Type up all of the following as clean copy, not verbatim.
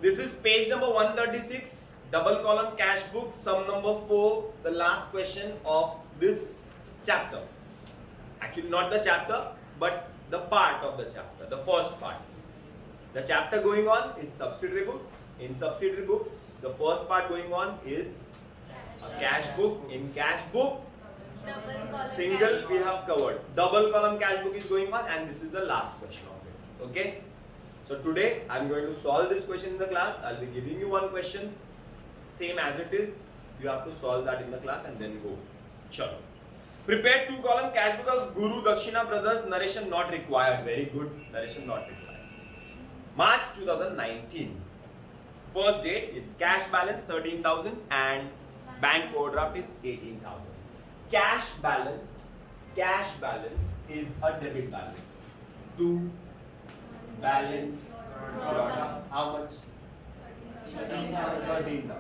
This is page number 136, double column cash book, sum number 4, the last question of this chapter. Actually not the chapter, but the part of the chapter, the first part. The chapter going on is subsidiary books. In subsidiary books, the first part going on is a cash book. In cash book, single we have covered. Double column cash book is going on, and this is the last question of it. Okay? So today I am going to solve this question in the class. I will be giving you one question, same as it is. You have to solve that in the class and then go. Chalo. Prepare 2 column cash book of Guru Dakshina Brothers. Narration not required. Very good. Narration not required. March 2019. First date is cash balance 13,000 and bank overdraft is 18,000. Cash balance is a debit balance. To balance product, how much? 13,000.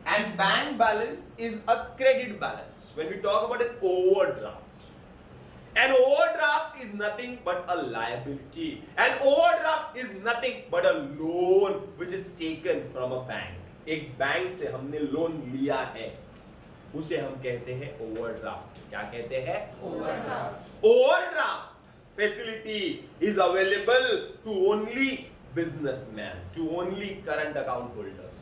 And bank balance is a credit balance. When we talk about an overdraft is nothing but a liability. An overdraft is nothing but a loan which is taken from a bank. एक bank से हमने loan लिया है, उसे हम कहते हैं overdraft. क्या कहते हैं? Overdraft facility is available to only businessmen, to only current account holders.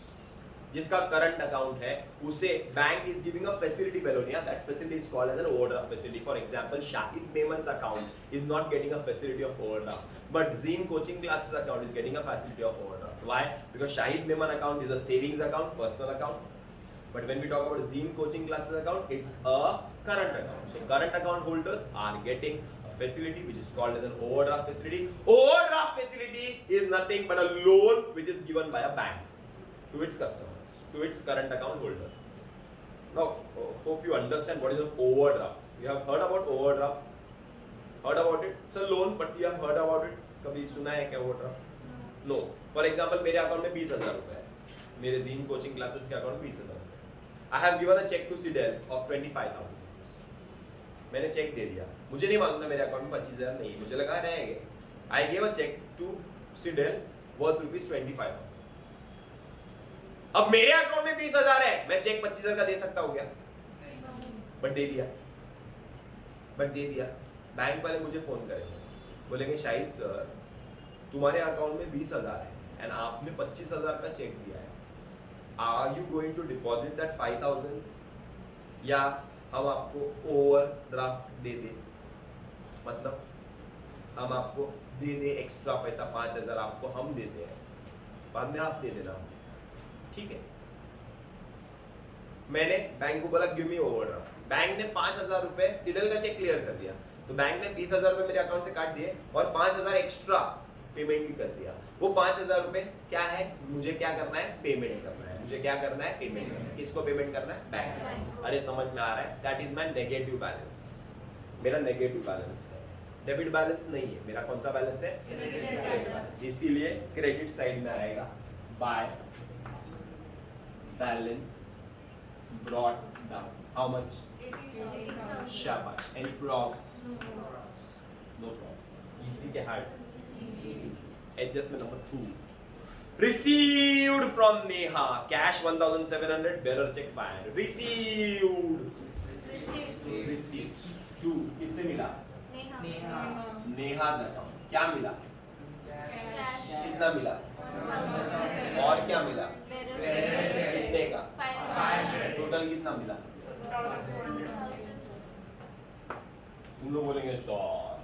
जिसका करंट अकाउंट है उसे bank is giving a facility बेलोनिया. That facility is called as an overdraft facility. For example, Shahid Memon's account is not getting a facility of overdraft, but जीन coaching classes account is getting a facility of overdraft. Why? Because Shahid Memon account is a savings account, personal account. But when we talk about Zeen coaching classes account, it's a current account. So current account holders are getting a facility which is called as an overdraft facility. Overdraft facility is nothing but a loan which is given by a bank to its customers, to its current account holders. Now, hope you understand what is an overdraft. You have heard about overdraft? Heard about it? It's a loan, but you have heard about it? कभी सुना है क्या overdraft? No. For example, मेरे account में 20,000 रुपए है. मेरे Zeen coaching classes के अकाउंट में 20,000. I have given a check to Sidel of 25,000. मैंने चेक दे दिया. मुझे नहीं मालूम था मेरे अकाउंट में 25,000 नहीं, मुझे लगा रहेंगे. I gave a check to Sidel worth ₹25,000. अब मेरे अकाउंट में 20,000 है, मैं चेक 25,000 का दे सकता हूँ क्या? बट दे दिया. बैंक वाले मुझे फोन करेंगे, बोलेंगे शाहिद सर तुम्हारे अकाउंट में 20,000 है एंड आपने 25,000 का चेक दिया है. Are you going to deposit that 5,000 या हम आपको ओवरड्राफ्ट दे दे? मतलब हम आपको दे दे एक्स्ट्रा पैसा 5,000 आपको हम देते हैं, बाद में आप दे देना. ठीक है. मैंने बैंक को बोला गिव मी ओवरड्राफ्ट. बैंक ने 5,000 रुपए सिडल का चेक क्लियर कर दिया, तो बैंक ने 20,000 रुपए मेरे अकाउंट से काट दिए और 5,000 एक्स्ट्रा पेमेंट भी कर दिया. वो 5,000 रुपए क्या है? मुझे क्या करना है? पेमेंट करना है. मुझे क्या करना है? पेमेंट करना है. किसको पेमेंट करना है? बैंक. अरे समझ में आ रहा है? That is my negative balance. मेरा नेगेटिव बैलेंस है, डेबिट बैलेंस नहीं है. मेरा कौन सा बैलेंस है? Credit balance. इसीलिए क्रेडिट साइड में आएगा by balance brought down. How much? 18,000. शाबाश. Any probs? No probs. इसी के हार्ट. Adjustment number 2. Received from Neha. Cash 1,700. Bearer check 500. Received. 2. किससे मिला? नेहा's account. क्या मिला? कितना मिला? और क्या मिला? कितने का? 500. टोटल कितना मिला? 2,000. तुम लोग बोलेंगे सर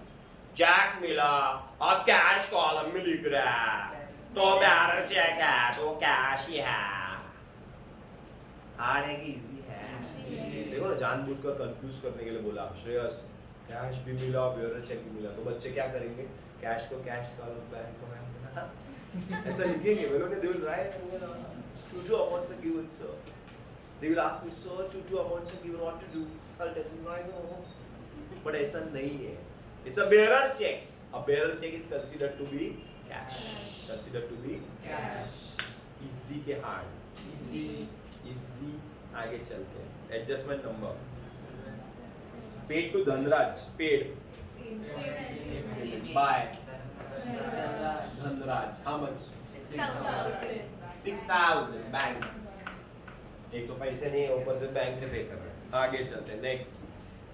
चेक मिला और कैश कॉलम में लिख रहा है तो बैरर चेक है तो कैश ही है. हार्ड है कि इजी है? देखो ना, जानबूझकर कंफ्यूज करने के लिए बोला. श्रेयस कैश भी मिला बैरर चेक भी मिला, तो बच्चे क्या करेंगे? कैश को कैश कॉलम, बैंक को बैंक ऐसा लिखेंगे. वो लोग they will write two amounts are given sir. They will ask me sir two amounts are given, what to do? I'll tell them I know. But ऐसा नहीं है. It's a bearer check. A bearer check is considered to be cash. Considered to be cash. Easy के hard. Easy. आगे चलते हैं. Adjustment number. Paid to Dhanraj. Paid. By Dhanraj. How much? 6,000 bank. एक तो पैसे नहीं है, ऊपर से बैंक से पे कर रहे हैं। आगे चलते हैं, next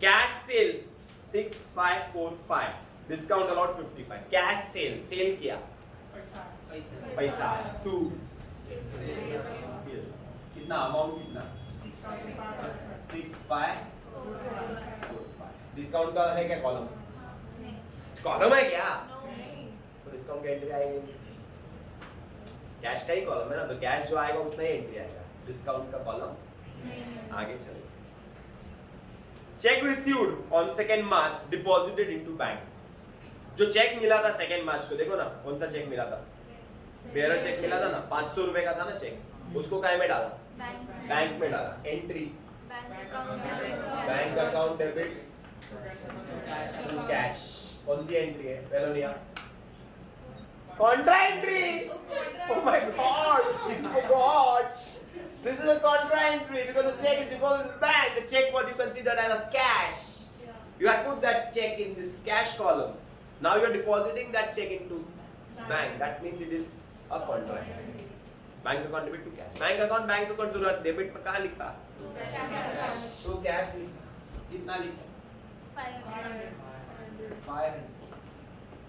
cash sales 6545, discount allowed 55। Cash sale, sale किया पैसा 2, कितना अमाउंट कितना 6545। डिस्काउंट का है क्या कॉलम? कॉलम है क्या? तो डिस्काउंट की एंट्री आएगी, कैश का ही कॉलम है ना, तो कैश जो आएगा उतना ही एंट्री आएगा, डिस्काउंट का कॉलम। आगे चलिए, check received on 2 March deposited into bank. जो चेक मिला था 2 मार्च को, देखो ना कौन सा चेक मिला था, बेयरर चेक मिला था ना, 500 रुपए का था ना चेक, उसको काय में डाला? बैंक में डाला। Entry bank account debit to cash, कौन सी एंट्री है? पेलोनिया contra entry. Oh my god, I forgot. This is a contra entry because the check is deposited in the bank. The check what you considered as a cash. You had put that check in this cash column. Now you are depositing that check into bank. That means it is a contra entry. Bank account debit to cash. Bank account to debit पे कहाँ लिखा? तो cash कितना लिखा? 500.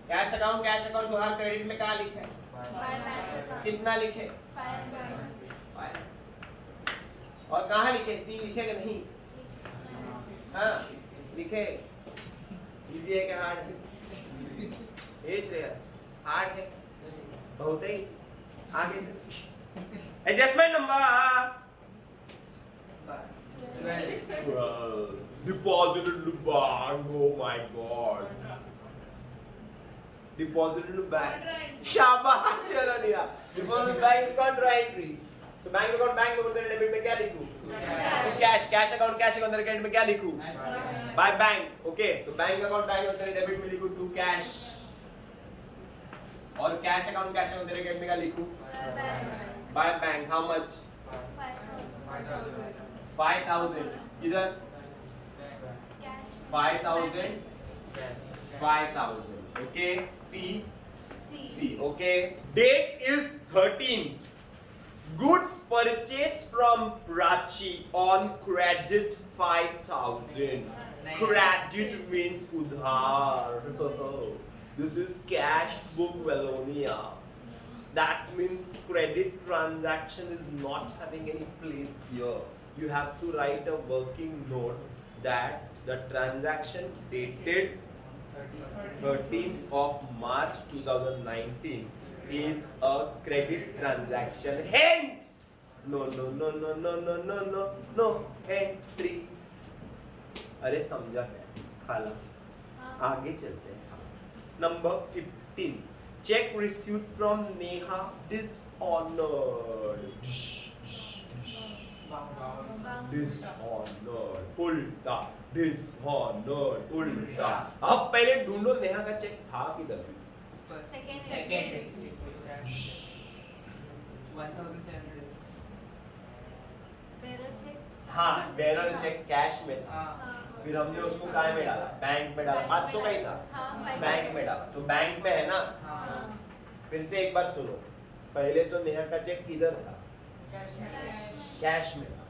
Cash account बाहर credit में कहाँ लिखे? कितना लिखे? 500। और कहाँ लिखे? सी लिखे कि नहीं? हाँ लिखे। इजी है क्या हार्ड है? श्रेयस हार्ड है बहुत ही। आगे adjustment number deposited to bank. Oh my God, deposited to bank. शाबाश चलो लिया। Deposited to bank is contra entry. So bank account तेरे डेबिट में क्या लिखूं? कैश अकाउंट तेरे क्रेडिट में क्या लिखूं? By bank. Okay. So bank account तेरे डेबिट में लिखूं to cash. और कैश अकाउंट तेरे क्रेडिट में क्या लिखूं? By bank. How much? 5,000. इधर 5,000. Okay, C. Okay. Date is 13. Goods purchased from Prachi on credit 5,000. Credit means udhar. This is cash book Valonia. That means credit transaction is not having any place here. You have to write a working note that the transaction dated 13th of March 2019 is a credit transaction. Hence, no entry. अरे समझा है खाला। आगे चलते हैं। Number 15, check received from Neha dishonored. Dishonored उल्टा, dishonored उल्टा। अब पहले ढूंढो नेहा का चेक था किधर? सेकंड 1700। हाँ बेरर चेक कैश में था, फिर हमने उसको काय में डाला? बैंक में डाला। 500 का ही था, बैंक में डाला। तो बैंक में है ना? फिर से एक बार सुनो, पहले तो नेहा का चेक किधर था? कैश में था।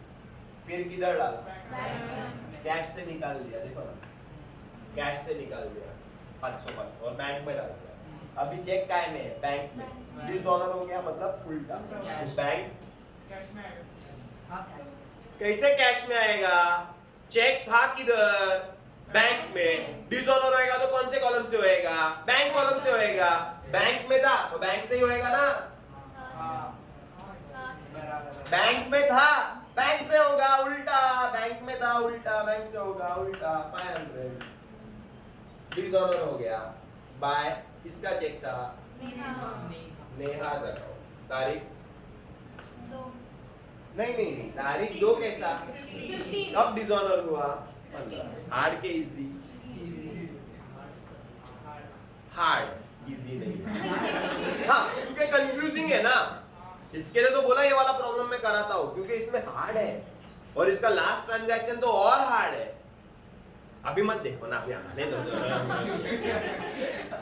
फिर किधर डाला? कैश से निकाल दिया, देखो ना, कैश से निकाल दिया 500 और बैंक में डाल दिया। अभी चेक काय में है? बैंक में। डिसऑनर हो गया मतलब उल्टा। बैंक कैसे कैश में आएगा? चेक था किधर? बैंक में। डिसऑनर होएगा तो कौन से कॉलम से होएगा? बैंक कॉलम से होएगा। बैंक में था तो बैंक से ही होएगा ना? बैंक में था, बैंक से होगा उल्टा। बैंक में था उल्टा, बैंक से होगा उल्टा। 500 डिसऑनर हो गया। बाय किसका चेक था? नेहा अकाउंट। तारीख 2 नहीं तारीख 2 कैसा? कब डिसऑनर हुआ? 15। हार्ड के इजी? हार्ड इजी नहीं। हाँ क्योंकि कंफ्यूजिंग है ना, इसके लिए तो बोला ये वाला प्रॉब्लम मैं कराता हूँ क्योंकि इसमें हार्ड है और इसका लास्ट ट्रांजैक्शन तो और हार्ड है। अभी मत देखो ना, अभी आने दो।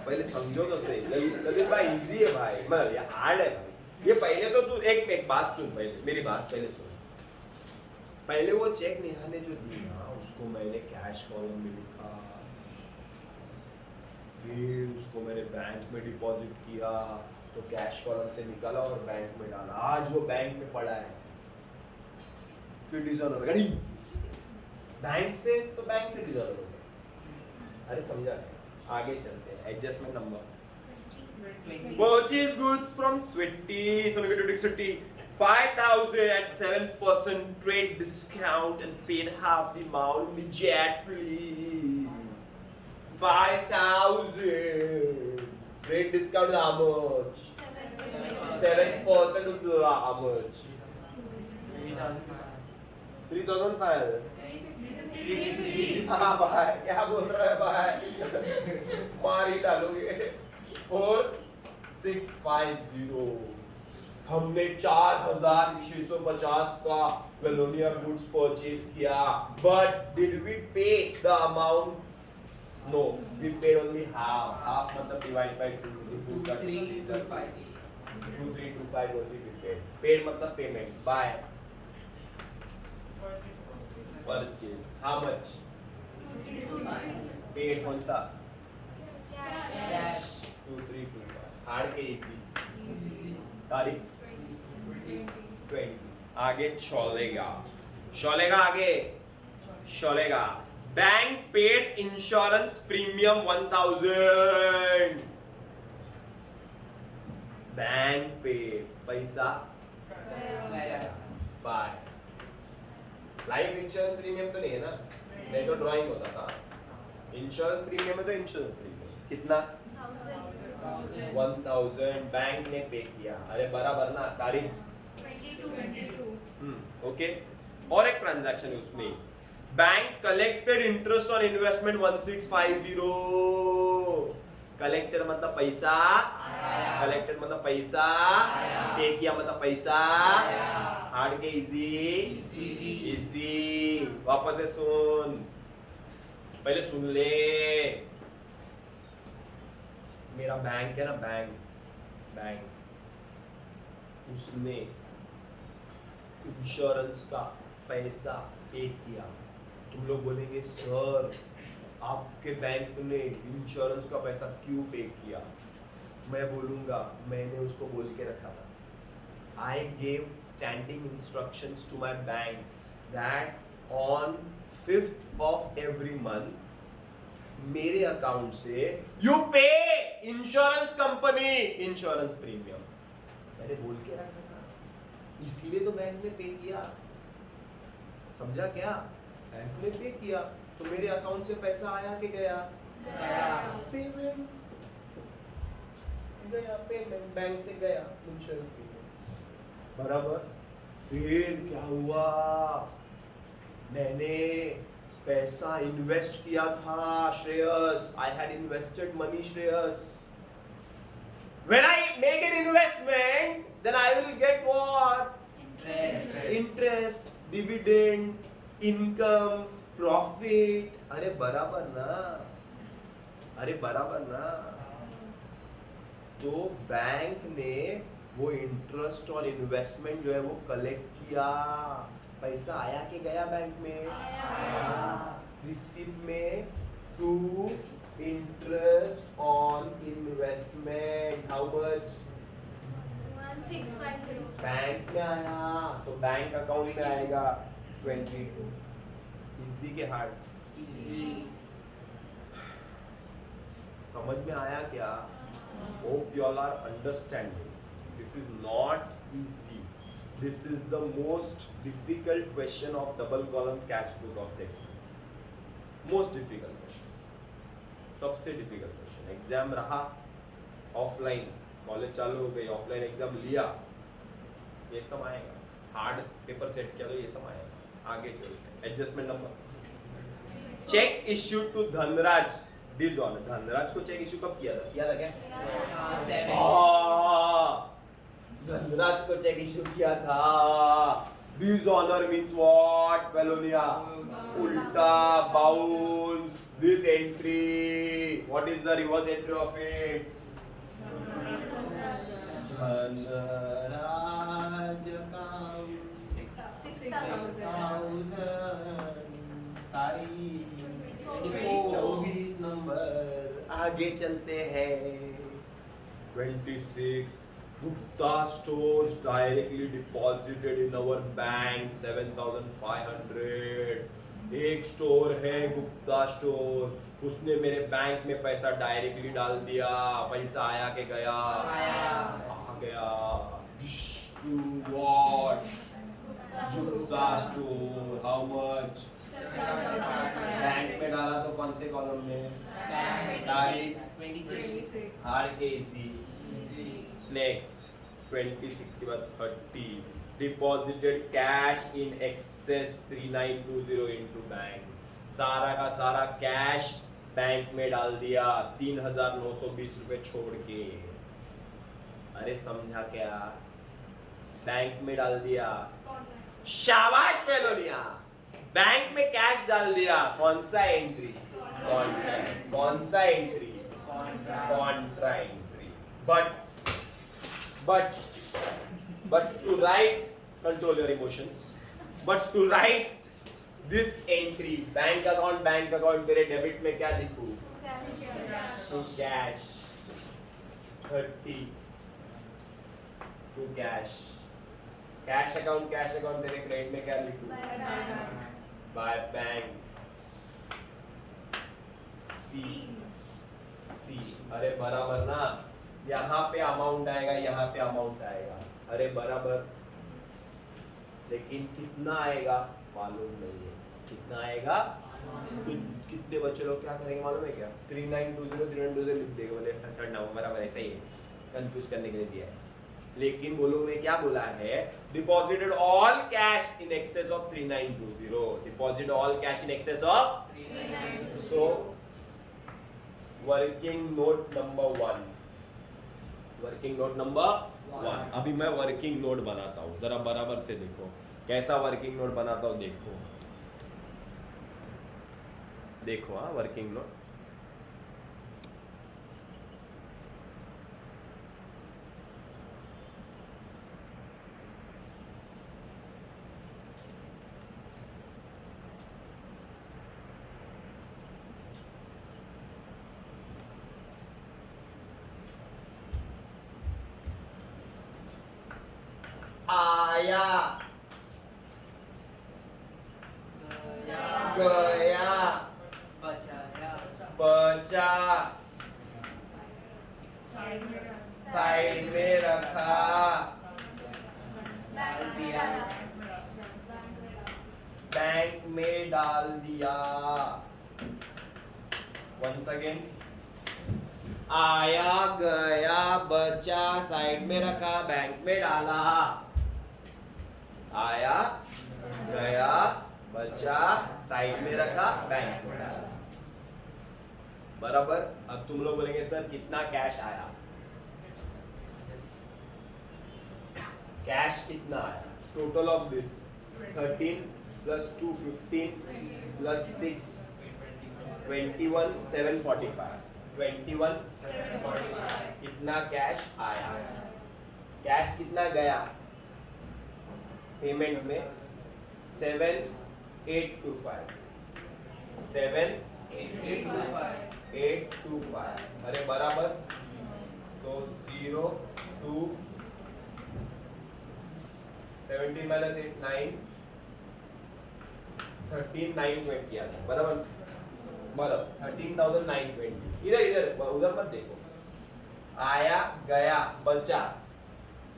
पहले समझो तो सही। ललित भाई इजी है भाई, मतलब ये हार्ड है भाई। ये पहले तो तू एक बात सुन, पहले मेरी बात पहले सुन। पहले वो चेक नेहा ने जो दी ना, उसको मैंने कैश कॉलम में लिखा, फिर उसको मैंने बैंक में डिपॉजिट किया, तो कैश कॉलम से निकाला और बैंक में डाला। आज वो बैंक में पड़ा है, फिर डिसऑनर गाड़ी बैंक से, तो बैंक से डिसऑनर हो गया। अरे समझा नहीं, आगे चलते हैं। Adjustment number purchase goods from Switty, Switty 5,000 at 7% trade discount and paid half the amount immediately. 5,000 trade discount is how much? 7% of how much? 3,500. हाँ भाई, क्या बोल रहा है भाई? मार ही डालोगे। 4650। हमने 4,650 का वेलोनिया गुड्स परचेज किया, but did we pay the amount? No, we paid only half. Half मतलब divide by 2, 2325 only we paid. Paid मतलब payment by purchase. How much? 2325। Paid कौन सा? कैश। 2325। हार्ड के इजी। तारीख 20। आगे चलेगा, चलेगा आगे चलेगा। Bank paid insurance premium 1000। Bank paid पैसा बाय। लाइफ इंश्योरेंस प्रीमियम तो नहीं है ना, नहीं तो ड्राइंग होता था। इंश्योरेंस प्रीमियम है तो इंश्योरेंस प्रीमियम कितना? 1000 बैंक ने पे किया। अरे बराबर ना, तारीख 22। ओके। और एक ट्रांजैक्शन है उसमें, bank collected interest on investment 1650। Collected मतलब पैसा, कलेक्टेड मतलब पैसा, पे किया मतलब पैसा। हार्ड के इजी, इजी। वापस से सुन, पहले सुन ले। मेरा बैंक है ना, बैंक उसने इंश्योरेंस का पैसा पे किया। तुम लोग बोलेंगे सर आपके बैंक ने इंश्योरेंस का पैसा क्यों पे किया? मैं बोलूंगा मैंने उसको बोल के रखा था। I gave standing instructions to my bank that on 5th of every month मेरे अकाउंट से यू पे इंश्योरेंस कंपनी इंश्योरेंस प्रीमियम। मैंने बोल के रखा था, इसीलिए तो बैंक ने पे किया। समझा क्या? बैंक ने पे किया तो मेरे अकाउंट से पैसा आया कि गया? पेमेंट गया, पेमेंट बैंक से गया, इंश्योरेंस प्रीमियम बराबर। फिर क्या हुआ? मैंने पैसा इन्वेस्ट किया था Shreyas. I had invested money, Shreyas. When I make an investment, then I will get what? Interest, dividend, income, profit. अरे बराबर ना, अरे बराबर ना। तो बैंक ने वो इंटरेस्ट और इन्वेस्टमेंट जो है वो कलेक्ट किया। पैसा आया कि गया बैंक में? आया। रिसीव में to interest on investment how much? 1650। Bank में आया तो बैंक अकाउंट में आएगा 22। इजी के हार्ड? इजी। समझ में आया क्या? Hope you all are understanding. This is not easy. This is the most difficult question of double column cash book of the exam। Most difficult question, सबसे difficult question। Exam रहा offline, college चालू हो गई, offline exam लिया, ये सब आएगा। Hard paper set किया तो ये सब आएगा। आगे चलते। Adjustment number, cheque issue to Dhanraj dishonour. Dhanraj को चेक इश्यू कब किया था? किया था क्या? धनराज को चेक इश्यू किया था। Dishonour means what? वेलोनिया उल्टा, bounce. This entry, what is the reverse entry of it? Dhanraj का 6,000 तारीख 24 नंबर। आगे चलते हैं 26 Gupta stores directly deposited in our bank 7,500। एक स्टोर है गुप्ता स्टोर, उसने मेरे बैंक में पैसा डायरेक्टली डाल दिया। पैसा आया के गया? आ गया। To what? Gupta store. How much? Bank में डाला तो कौन से कॉलम में? तारीख हार के इसी। नेक्स्ट 26 के बाद 30 deposited cash in excess 3920 into bank. सारा का सारा कैश बैंक में डाल दिया 3,920 रुपए छोड़ के। अरे समझा क्या? बैंक में डाल दिया। शाबाश फेलोनिया, बैंक में कैश डाल दिया। कौन सा एंट्री? कौन सा entry? Contra entry. but to write, control your emotions, but to write this entry bank account मेरे डेबिट में क्या लिखूं? to cash 30 to cash account तेरे क्रेडिट में क्या लिखूं? बाय बैंक सी। अरे बराबर ना, यहाँ पे अमाउंट आएगा, यहाँ पे अमाउंट आएगा। अरे बराबर, लेकिन कितना आएगा मालूम नहीं है। कितना आएगा? तो कितने बच्चे लोग क्या करेंगे मालूम है क्या? 3920 लिख देंगे, बोले अच्छा ना बराबर ऐसा ही है, कंफ्यूज करने के लिए दिया है। लेकिन वो लोग ने क्या बोला है? Deposited all cash in excess of 3920। Deposit all cash in excess of 3920। So working note number 1। अभी मैं वर्किंग नोट बनाता हूं, जरा बराबर से देखो कैसा वर्किंग नोट बनाता हूं। देखो हाँ वर्किंग नोट। आया गया बचा साइड में रखा बैंक में डाल दिया। वंस अगेन, आया गया बचा साइड में रखा बैंक में डाला। आया गया बचा साइड में रखा बैंक में डाला। बराबर। अब तुम लोग बोलेंगे सर कितना कैश आया? कैश कितना आया? Total of this 13 plus 2 15 plus 6 21 745। 21 745 कितना कैश आया? कैश कितना गया पेमेंट में? 7825। 7825। अरे बराबर। तो 0 2 17 minus 8 9 13,920 आता है। बराबर 13,920। इधर उधर मत देखो। आया गया बचा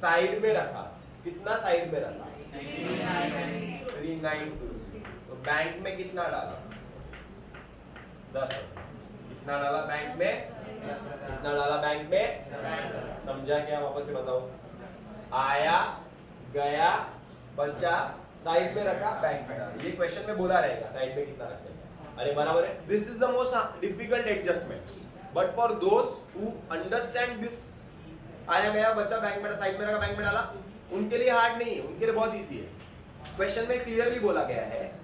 साइड में रखा। कितना साइड में रखा? 3920। तो बैंक में कितना डाला? 10। कितना डाला बैंक में? कितना डाला बैंक में? समझा क्या? वापस से बताओ। आया गया बचा साइड में रखा बैंक में डाला। ये क्वेश्चन में बोला रहेगा साइड में कितना रखते हैं। अरे बराबर है। This is the most difficult adjustments, but for those who understand this, आया गया बचा बैंक में साइड में रखा बैंक में डाला, उनके लिए हार्ड नहीं है, उनके लिए बहुत इजी है। क्वेश्चन में क्लियरली बोला गया है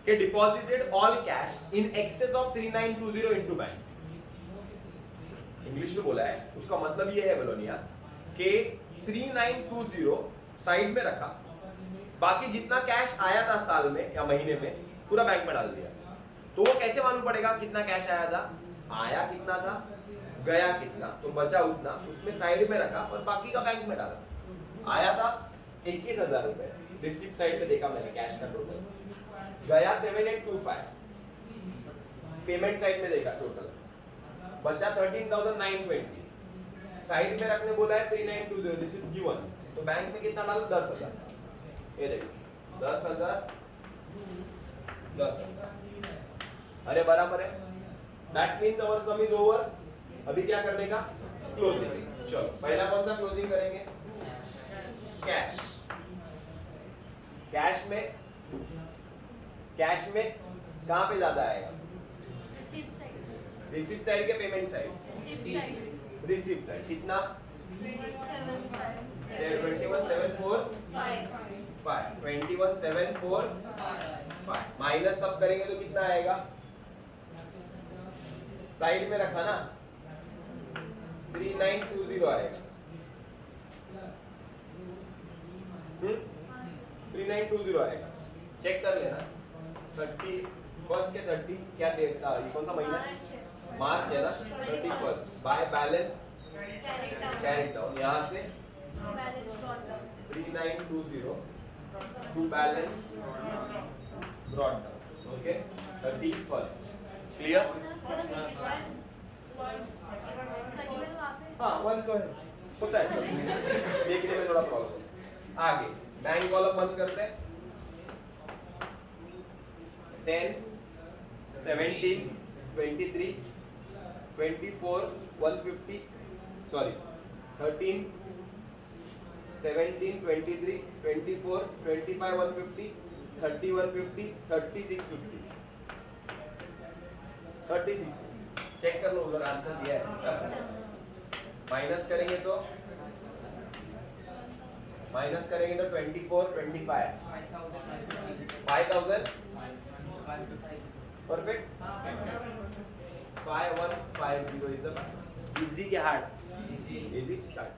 कि deposited all cash in excess of 3920 into bank. English में बोला है, उसका मतलब ये है बेलोनिया कि 3920 साइड में रखा, बाकी जितना कैश आया था साल में या महीने में पूरा बैंक में डाल दिया। तो वो कैसे मालूम पड़ेगा कितना कैश आया था, आया कितना था, गया कितना, तो बचा उतना उसमें साइड में रखा और बाकी का बैंक में डाला। आया था 21,000 रुपए, रिसिप्ट साइड पे देखा मैंने कैश का टोटल, गया 7825, पेमेंट साइड में देखा टोटल, बचा 13,920, साइड में रखने बोला है 3920, दिस इज गिवन। तो बैंक में कितना डालो, 10,000, ये देखो 10,000, 10,000, अरे बराबर है। That means our sum is over. अभी क्या करने का, क्लोजिंग। चलो पहला कौन सा क्लोजिंग करेंगे, कैश। कैश में कहां पे ज्यादा आएगा, रिसिप्ट साइड के पेमेंट साइड, रिसिप्ट साइड कितना, 21,745 माइनस सब करेंगे तो कितना आएगा, साइड में रखा ना 3920 आएगा, 3920 आएगा। चेक कर लेना 31 के 30 क्या डेट था, ये कौन सा महीना, मार्च है ना, 31 बाय बैलेंस कैरी डाउन, यहाँ से 3920 to balance brought down, okay 31। Clear, हाँ 1 तो है, होता है सब, देखने में थोड़ा प्रॉब्लम। आगे बैंक कॉलम बंद करते हैं, 10, 17, 23, 24, 150, सॉरी 13, 17, 23, 24, 25, 150, 30, 150, 3650, 36। चेक कर लो उधर आंसर दिया है। माइनस करेंगे तो 24, 25, 5,000, परफेक्ट, 5150 इज द इजी के हार्ड, इजी स्टार्ट।